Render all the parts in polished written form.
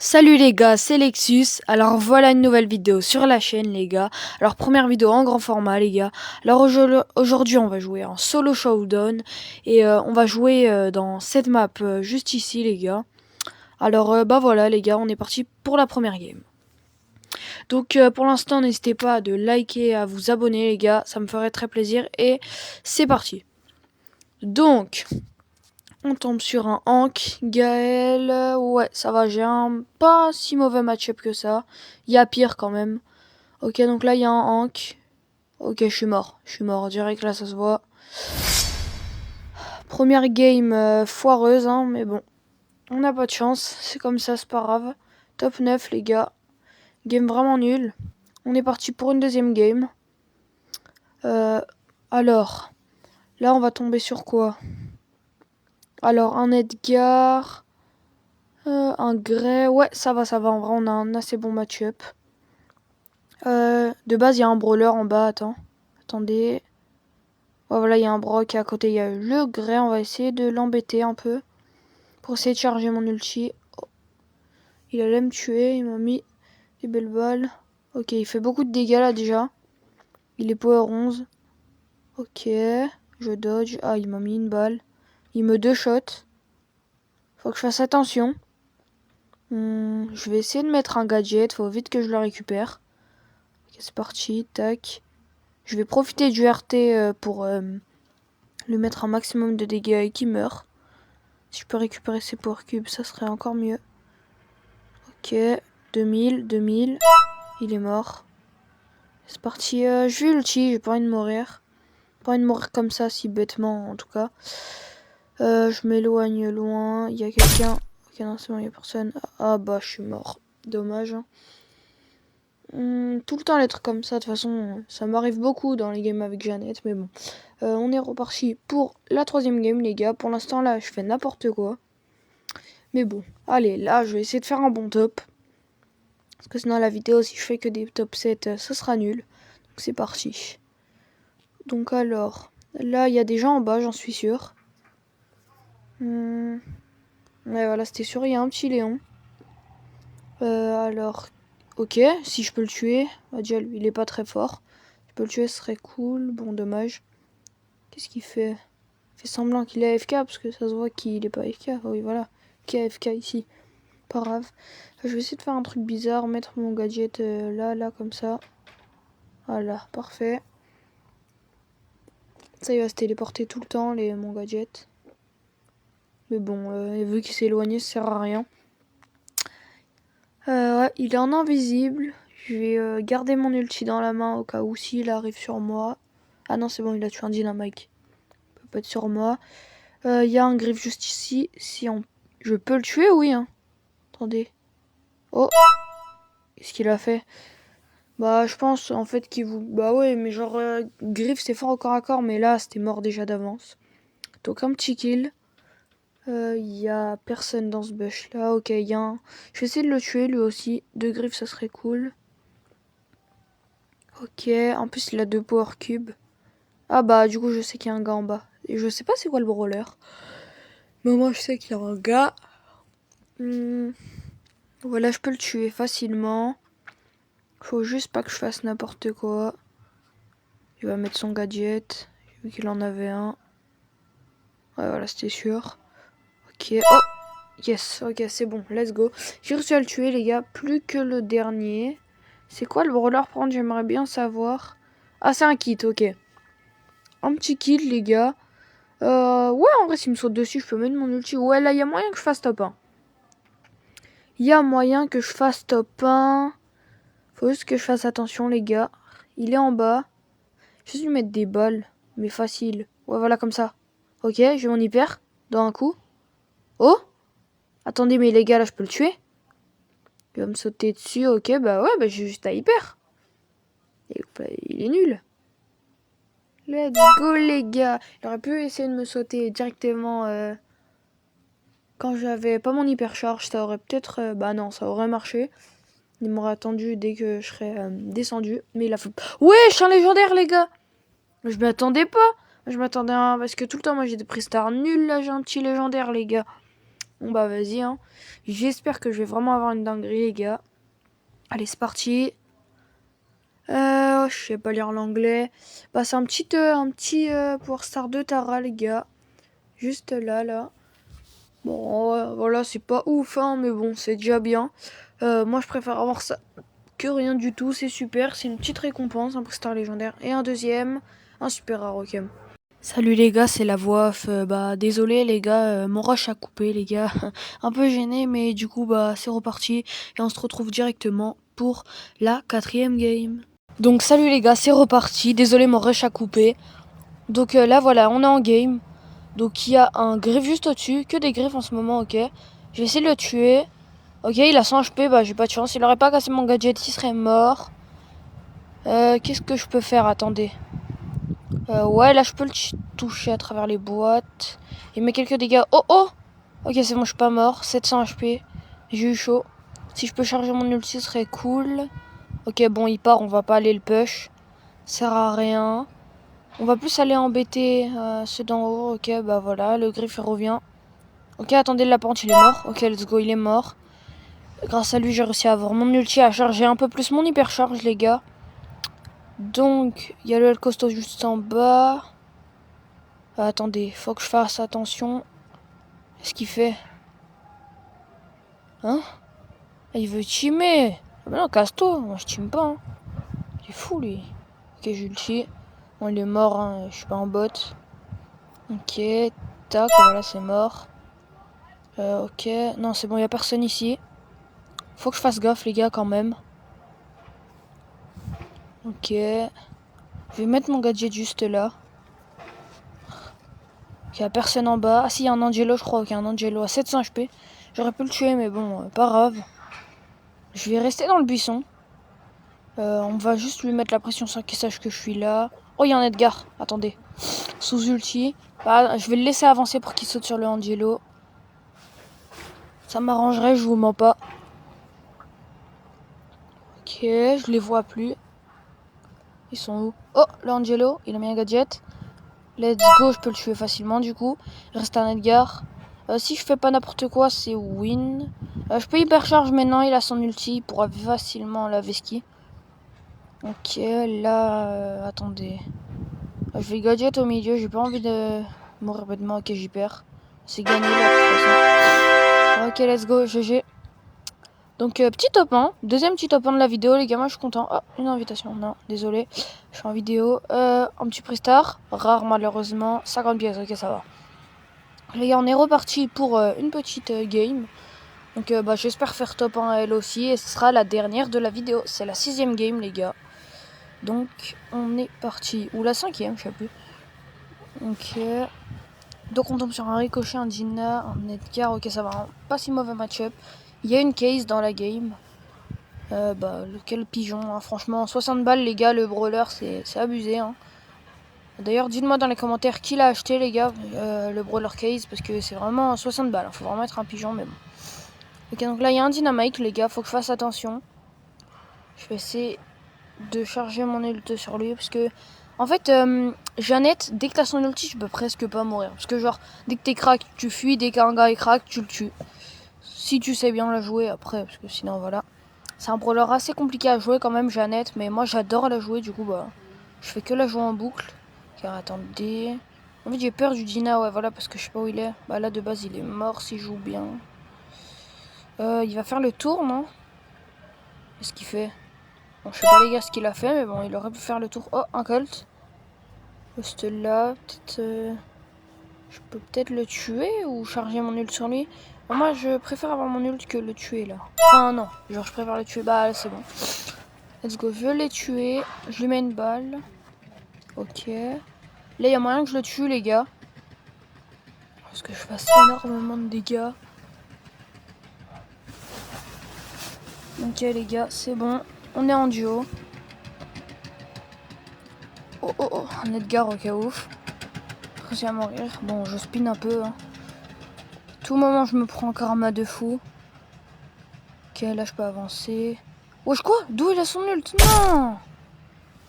Salut les gars, c'est Lexus. Alors voilà une nouvelle vidéo sur la chaîne les gars. Alors première vidéo en grand format les gars. Alors aujourd'hui on va jouer en solo showdown et on va jouer dans cette map juste ici les gars. Alors bah voilà les gars, on est parti pour la première game. Donc pour l'instant n'hésitez pas à liker, à vous abonner les gars, ça me ferait très plaisir et c'est parti. Donc on tombe sur un Hank, Gaël, ouais ça va, j'ai un pas si mauvais match-up que ça. Il y a pire quand même. Ok, donc là il y a un Hank. Ok, je suis mort, direct là ça se voit. Première game foireuse, hein, mais bon. On n'a pas de chance, c'est comme ça, c'est pas grave. Top 9 les gars. Game vraiment nulle. On est parti pour une deuxième game. Alors, là on va tomber sur quoi? Alors un Edgar... un Grey, ouais, ça va, en vrai, on a un assez bon match-up. De base, il y a un brawler en bas, attendez. Ouais, voilà, il y a un Brock, et à côté, il y a le Grey, on va essayer de l'embêter un peu. Pour essayer de charger mon ulti. Oh. Il allait me tuer, il m'a mis des belles balles. Ok, il fait beaucoup de dégâts là déjà. Il est power 11. Ok, je dodge. Ah, il m'a mis une balle. Il me deux-shot. Faut que je fasse attention. Je vais essayer de mettre un gadget, faut vite que je le récupère. Ok, c'est parti, tac. Je vais profiter du RT pour lui mettre un maximum de dégâts et qu'il meurt. Si je peux récupérer ses power cubes, ça serait encore mieux. Ok, 2000. Il est mort. C'est parti, je vais ulti, j'ai pas envie de mourir. Pas envie de mourir comme ça, si bêtement en tout cas. Je m'éloigne loin, il y a quelqu'un. Ok, non, c'est bon, il y a personne. Ah bah, je suis mort. Dommage. Tout le temps les trucs comme ça, de toute façon, ça m'arrive beaucoup dans les games avec Jeannette, mais bon. On est reparti pour la troisième game, les gars. Pour l'instant, là, je fais n'importe quoi. Mais bon, allez, là, je vais essayer de faire un bon top. Parce que sinon, la vidéo, si je fais que des top 7, ça sera nul. Donc, c'est parti. Donc, alors, là, il y a des gens en bas, j'en suis sûr. Ouais, voilà, c'était sûr, il y a un petit Léon. Alors, ok, si je peux le tuer. Bah, déjà, lui, il est pas très fort. Si je peux le tuer, ce serait cool. Bon, dommage. Qu'est-ce qu'il fait? Il fait semblant qu'il est AFK, parce que ça se voit qu'il est pas AFK. Oui, voilà. Qui est AFK ici? Pas grave. Je vais essayer de faire un truc bizarre, mettre mon gadget là, comme ça. Voilà, parfait. Ça, il va se téléporter tout le temps, mon gadget. Mais bon, vu qu'il s'est éloigné, ça sert à rien. Ouais, il est en invisible. Je vais garder mon ulti dans la main au cas où s'il arrive sur moi. Ah non, c'est bon, il a tué un dynamite. Il peut pas être sur moi. Il y a un griffe juste ici. Je peux le tuer, oui. Hein. Attendez. Oh, qu'est-ce qu'il a fait? Bah, je pense en fait qu'il vous. Bah ouais, mais genre, griffe c'est fort au corps à corps, mais là c'était mort déjà d'avance. Donc un petit kill. Y a personne dans ce bush là. Ok, y a un. Je vais essayer de le tuer lui aussi. Deux griffes, ça serait cool. Ok, en plus il a deux power cubes. Ah bah, du coup, je sais qu'il y a un gars en bas. Et je sais pas c'est quoi le brawler. Mais moi, je sais qu'il y a un gars. Voilà, je peux le tuer facilement. Faut juste pas que je fasse n'importe quoi. Il va mettre son gadget. J'ai vu qu'il en avait un. Ouais, voilà, c'était sûr. Ok. Oh! Yes, ok, c'est bon, let's go. J'ai réussi à le tuer, les gars. Plus que le dernier. C'est quoi le brawler prendre? J'aimerais bien savoir. Ah, c'est un kit, ok. Un petit kit, les gars. Ouais, en vrai, s'il me saute dessus, je peux mettre mon ulti. Ouais, là, il y a moyen que je fasse top 1. Il y a moyen que je fasse top 1. Faut juste que je fasse attention, les gars. Il est en bas. Je vais juste lui mettre des balles. Mais facile. Ouais, voilà, comme ça. Ok, j'ai mon hyper. Dans un coup. Oh! Attendez, mais les gars, là, je peux le tuer? Il va me sauter dessus. Ok, bah ouais, bah j'ai juste à hyper. Et, bah, il est nul. Let's go, les gars. Il aurait pu essayer de me sauter directement quand j'avais pas mon hyper charge. Ça aurait peut-être... bah non, ça aurait marché. Il m'aurait attendu dès que je serais descendu. Mais il a fait... Ouais, je suis un légendaire, les gars. Je m'attendais pas. Je m'attendais à... Parce que tout le temps, moi, j'ai des prix stars nuls. Là, j'ai un petit légendaire, les gars. Bon bah vas-y hein. J'espère que je vais vraiment avoir une dinguerie les gars. Allez c'est parti. Je sais pas lire l'anglais. Bah c'est un petit Power Star 2 Tara les gars. Juste là. Bon voilà c'est pas ouf hein mais bon c'est déjà bien. Moi je préfère avoir ça que rien du tout, c'est super, c'est une petite récompense, un Power Star légendaire et un deuxième, un super rare ok. Salut les gars, c'est la voix off. Bah désolé les gars, mon rush a coupé les gars. Un peu gêné mais du coup bah c'est reparti et on se retrouve directement pour la 4e game. Donc salut les gars, c'est reparti. Désolé mon rush a coupé. Donc là voilà, on est en game. Donc il y a un griffe juste au-dessus, que des griffes en ce moment, ok. Je vais essayer de le tuer. Ok, il a 100 HP, bah j'ai pas de chance. Il aurait pas cassé mon gadget, il serait mort. Qu'est-ce que je peux faire? Attendez. Ouais, là je peux le toucher à travers les boîtes. Il met quelques dégâts. Oh oh! Ok, c'est bon, je suis pas mort. 700 HP. J'ai eu chaud. Si je peux charger mon ulti, ce serait cool. Ok, bon, il part, on va pas aller le push. Ça sert à rien. On va plus aller embêter ceux d'en haut. Ok, bah voilà, le griffe revient. Ok, attendez, le lapin, il est mort. Ok, let's go, il est mort. Grâce à lui, j'ai réussi à avoir mon ulti, à charger un peu plus mon hypercharge, les gars. Donc, il y a le costaud juste en bas. Attendez, faut que je fasse attention. Qu'est-ce qu'il fait? Hein? Il veut teamer. Ah bah non, casse-toi, moi je team pas. Hein. Il est fou lui. Ok, j'ulti. Bon, il est mort, hein. Je suis pas en bot. Ok, tac, voilà, c'est mort. Ok, non, c'est bon, il y a personne ici. Faut que je fasse gaffe, les gars, quand même. Ok. Je vais mettre mon gadget juste là. Il y a personne en bas. Ah si, il y a un Angelo, je crois. Ok, un Angelo à 700 HP. J'aurais pu le tuer, mais bon, pas grave. Je vais rester dans le buisson. On va juste lui mettre la pression sans qu'il sache que je suis là. Oh, il y a un Edgar. Attendez. Sous ulti. Bah, je vais le laisser avancer pour qu'il saute sur le Angelo. Ça m'arrangerait, je vous mens pas. Ok, je les vois plus. Ils sont où? Oh, le Angelo, il a mis un gadget. Let's go, je peux le tuer facilement du coup. Il reste un Edgar. Si je fais pas n'importe quoi, c'est win. Je peux hypercharge maintenant, il a son ulti. Il pourra facilement la vesquille. Ok, là, attendez. Je vais gadget au milieu, j'ai pas envie de mourir bêtement. Ok, j'y perds. C'est gagné là, de toute façon. Ok, let's go, GG. Donc, petit top 1. Deuxième petit top 1 de la vidéo, les gars, moi je suis content. Oh, une invitation. Non, désolé. Je suis en vidéo. Un petit prestar. Rare, malheureusement. 50 pièces, ok, ça va. Les gars, on est reparti pour une petite game. Donc, bah, j'espère faire top 1 à elle aussi. Et ce sera la dernière de la vidéo. C'est la 6ème game, les gars. Donc, on est parti. Ou la 5ème, je sais plus. Ok. Donc, on tombe sur un Ricochet, un Dina, un Edgar. Ok, ça va. Pas si mauvais match-up. Il y a une case dans la game. Bah, lequel pigeon, hein. Franchement, 60 balles, les gars, le brawler, c'est abusé. Hein. D'ailleurs, dites-moi dans les commentaires qui l'a acheté, les gars, le brawler case, parce que c'est vraiment 60 balles. Hein. Faut vraiment être un pigeon, mais bon. Ok, donc là, il y a un dynamite, les gars, faut que je fasse attention. Je vais essayer de charger mon ult sur lui, parce que, en fait, Jeannette, dès que t'as son ulti, je peux presque pas mourir. Parce que, genre, dès que t'es crack, tu fuis, dès qu'un gars est crack, tu le tues. Si tu sais bien la jouer après, parce que sinon, voilà. C'est un brawler assez compliqué à jouer quand même, Jeannette, mais moi j'adore la jouer, du coup bah je fais que la jouer en boucle. Car attendez, en fait j'ai peur du Dina, ouais voilà, parce que je sais pas où il est. Bah là de base il est mort s'il joue bien. Il va faire le tour, non? Qu'est-ce qu'il fait? Bon, je sais pas les gars ce qu'il a fait, mais bon il aurait pu faire le tour. Oh, un Colt. Juste là, peut-être... Je peux peut-être le tuer ou charger mon ult sur lui. Bon, moi je préfère avoir mon ult que le tuer là. Enfin non, genre je préfère le tuer, bah c'est bon. Let's go, je l'ai tué. Je lui mets une balle. Ok. Là, il y a moyen que je le tue, les gars. Parce que je fasse énormément de dégâts. Ok, les gars, c'est bon. On est en duo. Oh, oh, oh. Un Edgar, ok, ouf. Réussi à mourir. Bon, je spin un peu. Hein. Tout moment, je me prends un karma de fou. Ok, là, je peux avancer. Wesh, quoi? D'où il a son ult? Non!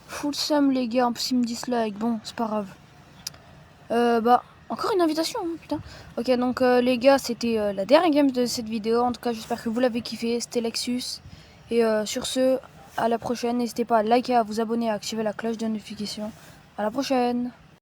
Full Sam, les gars. En plus, il me dislike. Bon, c'est pas grave. Bah, Encore une invitation, putain. Ok, donc les gars, c'était la dernière game de cette vidéo. En tout cas, j'espère que vous l'avez kiffé. C'était Lexus. Et sur ce, à la prochaine. N'hésitez pas à liker, à vous abonner, à activer la cloche de notification. À la prochaine.